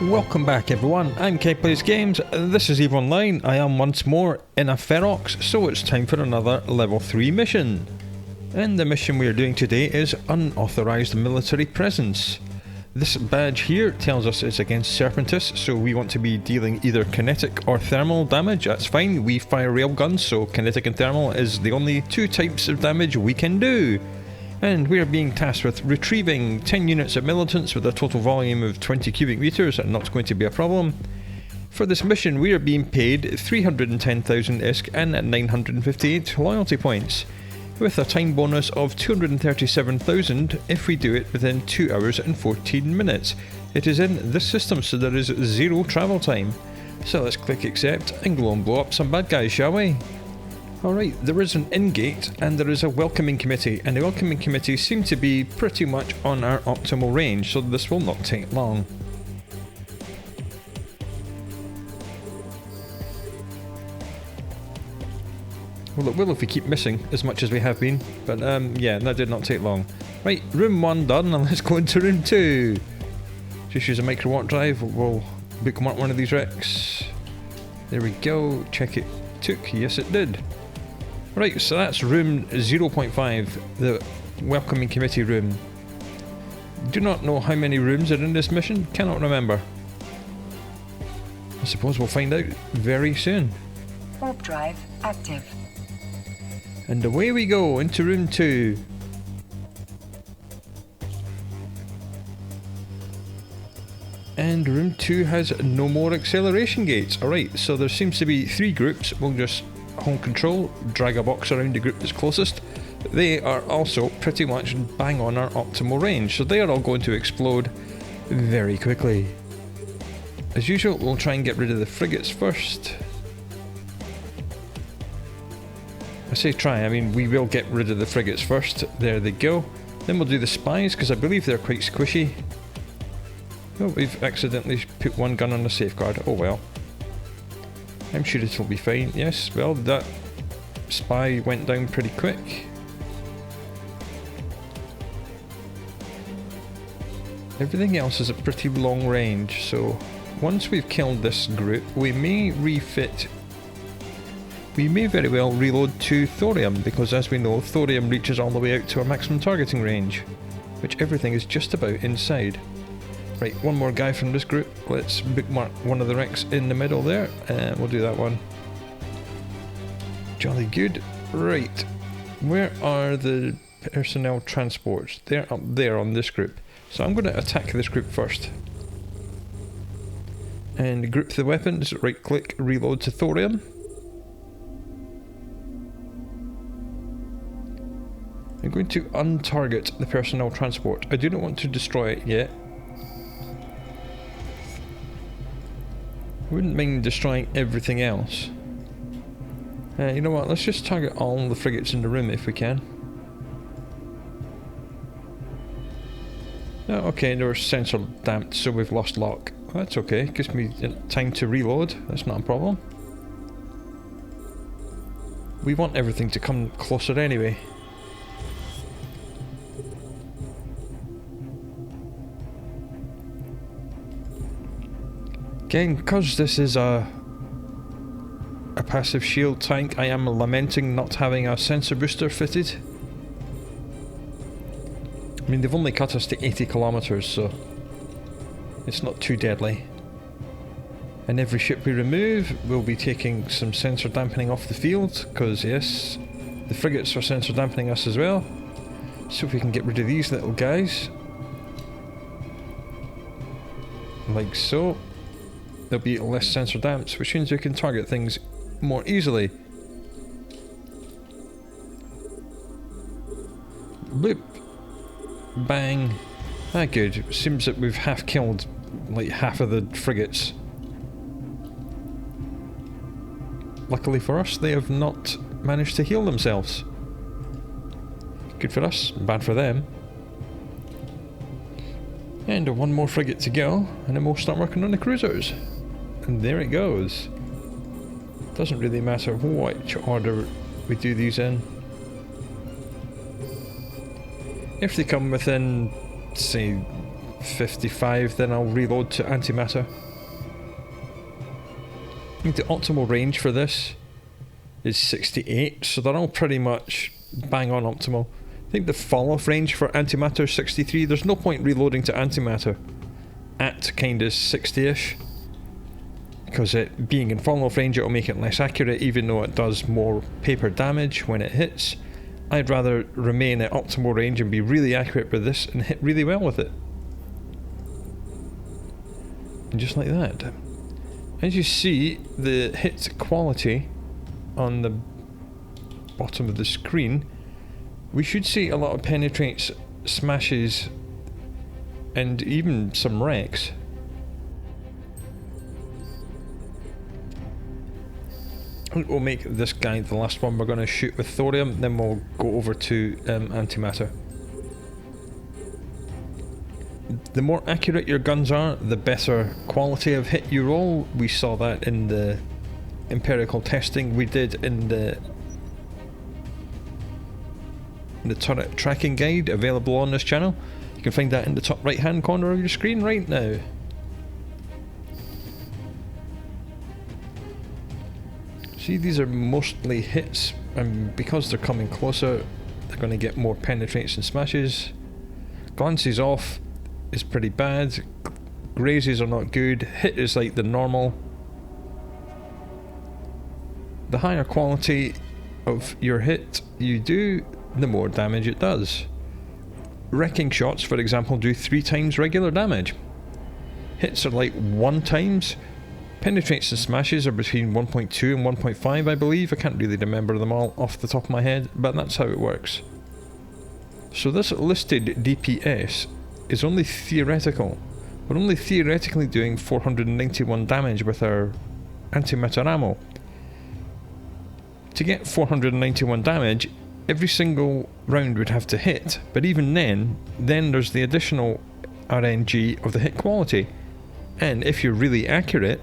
Welcome back everyone, I'm K Plays Games, this is EVE Online. I am once more in a Ferox, so it's time for another level 3 mission. And the mission we are doing today is Unauthorised Military Presence. This badge here tells us it's against Serpentis, so we want to be dealing either kinetic or thermal damage. That's fine, we fire railguns, so kinetic and thermal is the only two types of damage we can do. And we are being tasked with retrieving 10 units of militants with a total volume of 20 cubic meters, and not going to be a problem. For this mission we are being paid 310,000 ISK and 958 loyalty points, with a time bonus of 237,000 if we do it within 2 hours and 14 minutes. It is in this system, so there is zero travel time. So let's click accept and go and blow up some bad guys, shall we? Alright, there is an in-gate and there is a welcoming committee, and the welcoming committee seem to be pretty much on our optimal range, so this will not take long. Well, it will if we keep missing as much as we have been, but yeah, that did not take long. Right, room 1 done, and let's go into room 2. Just use a Microwarpdrive, we'll bookmark one of these wrecks. There we go, check it took, yes it did. Right, so that's room 0.5, the welcoming committee room. Do not know how many rooms are in this mission, cannot remember. I suppose we'll find out very soon. Warp drive active. And away we go into room 2. And room 2 has no more acceleration gates. Alright, so there seems to be 3 groups. We'll just hold control, drag a box around the group that's closest. They are also pretty much bang on our optimal range, so they are all going to explode very quickly. As usual, we'll try and get rid of the frigates first. I say try, I mean we will get rid of the frigates first. There they go. Then we'll do the spies, because I believe they're quite squishy. Oh, we've accidentally put one gun on the safeguard. Oh well. I'm sure it'll be fine. Yes, well, that spy went down pretty quick. Everything else is at pretty long range, so once we've killed this group, we may refit. We may very well reload to thorium, because as we know, thorium reaches all the way out to our maximum targeting range, which everything is just about inside. Right, one more guy from this group. Let's bookmark one of the wrecks in the middle there, and we'll do that one. Jolly good. Right, where are the personnel transports? They're up there on this group. So I'm going to attack this group first. And group the weapons, right click, reload to thorium. I'm going to untarget the personnel transport. I do not want to destroy it yet. I wouldn't mind destroying everything else. You know what, let's just target all the frigates in the room if we can. Oh, okay, they were sensor damped, so we've lost lock. That's okay, gives me time to reload, that's not a problem. We want everything to come closer anyway. Again, because this is a passive shield tank, I am lamenting not having a sensor booster fitted. I mean, they've only cut us to 80 kilometers, so it's not too deadly. And every ship we remove, we'll be taking some sensor dampening off the field, because yes, the frigates are sensor dampening us as well. So if we can get rid of these little guys. Like so. There'll be less sensor damps, which means we can target things more easily. Bloop. Bang. Ah, good. Seems that we've half killed like half of the frigates. Luckily for us, they have not managed to heal themselves. Good for us, bad for them. And one more frigate to go, and then we'll start working on the cruisers. And there it goes. Doesn't really matter which order we do these in. If they come within, say, 55, then I'll reload to antimatter. I think the optimal range for this is 68, so they're all pretty much bang on optimal. I think the fall-off range for antimatter is 63. There's no point reloading to antimatter at kind of 60-ish, because it being in fall-off range, it'll make it less accurate, even though it does more paper damage when it hits. I'd rather remain at optimal range and be really accurate with this and hit really well with it. And just like that. As you see, the hit quality on the bottom of the screen, we should see a lot of penetrates, smashes, and even some wrecks. We'll make this guy the last one we're going to shoot with thorium, then we'll go over to antimatter. The more accurate your guns are, the better quality of hit you roll. We saw that in the empirical testing we did in the turret tracking guide available on this channel. You can find that in the top right hand corner of your screen right now. See, these are mostly hits, and because they're coming closer, they're going to get more penetrates and smashes. Glances off is pretty bad. Grazes are not good. Hit is like the normal. The higher quality of your hit you do, the more damage it does. Wrecking shots, for example, do 3 times regular damage. Hits are like 1 times. Penetrates and smashes are between 1.2 and 1.5, I believe. I can't really remember them all off the top of my head, but that's how it works. So this listed DPS is only theoretical. We're only theoretically doing 491 damage with our antimatter ammo. To get 491 damage, every single round would have to hit, but even then there's the additional RNG of the hit quality. And if you're really accurate,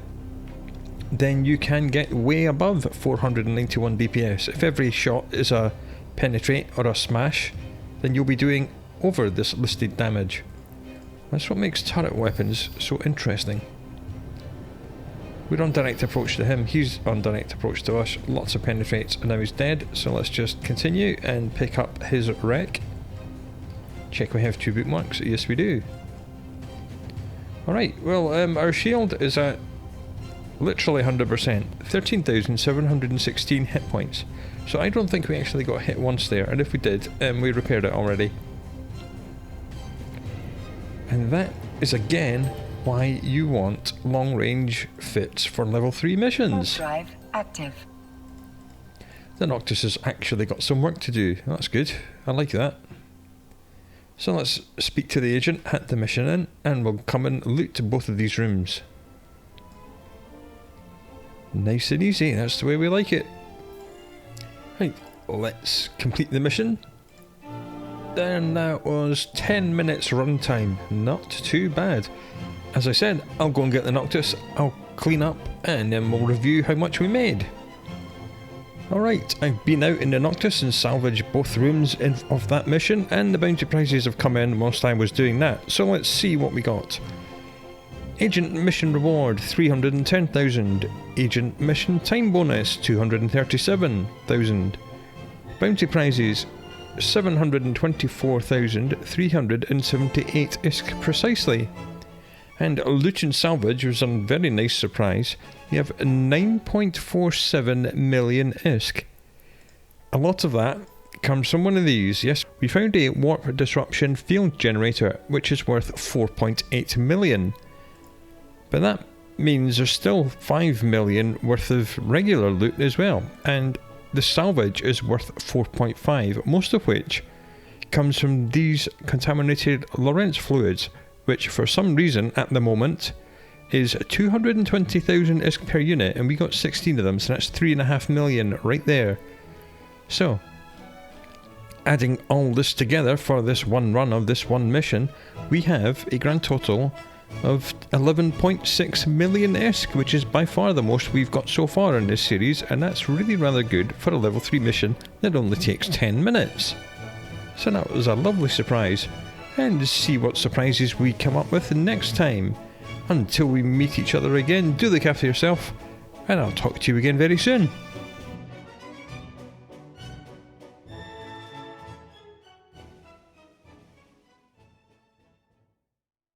then you can get way above 491 DPS. If every shot is a penetrate or a smash, then you'll be doing over this listed damage. That's what makes turret weapons so interesting. We're on direct approach to him, he's on direct approach to us, lots of penetrates, and now he's dead, so let's just continue and pick up his wreck. Check we have 2 bookmarks, yes we do. Alright, well our shield is at literally 100%, 13,716 hit points. So I don't think we actually got hit once there, and if we did, we repaired it already. And that is again why you want long range fits for level 3 missions. Drive active. The Noctis has actually got some work to do, that's good, I like that. So let's speak to the agent, hit the mission in, and we'll come and loot both of these rooms. Nice and easy, that's the way we like it. Right, let's complete the mission. And that was 10 minutes runtime, not too bad. As I said, I'll go and get the Noctis, I'll clean up, and then we'll review how much we made. Alright, I've been out in the Noctis and salvaged both rooms of that mission, and the bounty prizes have come in whilst I was doing that, so let's see what we got. Agent mission reward 310,000, agent mission time bonus 237,000, bounty prizes 724,378 ISK precisely. And loot and salvage was a very nice surprise. You have 9.47 million ISK. A lot of that comes from one of these. Yes, we found a warp disruption field generator, which is worth 4.8 million. But that means there's still 5 million worth of regular loot as well. And the salvage is worth 4.5, most of which comes from these contaminated Lorentz fluids, which for some reason at the moment is 220,000 ISK per unit, and we got 16 of them, so that's 3.5 million right there. So, adding all this together for this one run of this one mission, we have a grand total of 11.6 million ISK, which is by far the most we've got so far in this series, and that's really rather good for a level 3 mission that only takes 10 minutes. So that was a lovely surprise. and see what surprises we come up with next time. Until we meet each other again, do look after yourself, and I'll talk to you again very soon.